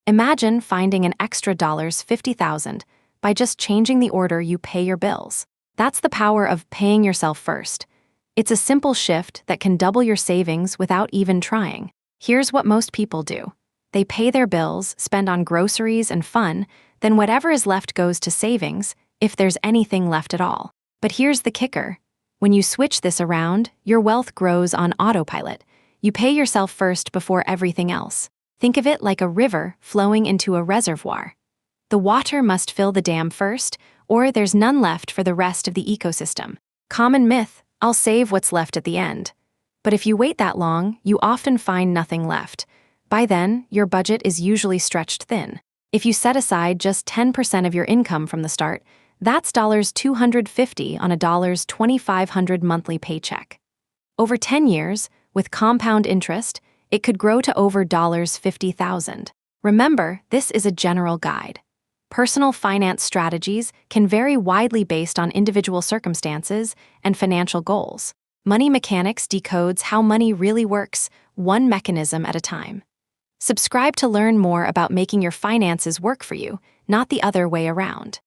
Imagine finding an extra $50,000 by just changing the order you pay your bills. That's the power of paying yourself first. It's a simple shift that can double your savings without even trying. Here's what most people do. They pay their bills, spend on groceries and fun, then whatever is left goes to savings, if there's anything left at all. But here's the kicker. When you switch this around, your wealth grows on autopilot. You pay yourself first before everything else. Think of it like a river flowing into a reservoir. The water must fill the dam first, or there's none left for the rest of the ecosystem. Common myth, I'll save what's left at the end. But if you wait that long, you often find nothing left. By then, your budget is usually stretched thin. If you set aside just 10% of your income from the start, that's $250 on a $2,500 monthly paycheck. Over 10 years, with compound interest, it could grow to over $50,000. Remember, this is a general guide. Personal finance strategies can vary widely based on individual circumstances and financial goals. Money Mechanics decodes how money really works, one mechanism at a time. Subscribe to learn more about making your finances work for you, not the other way around.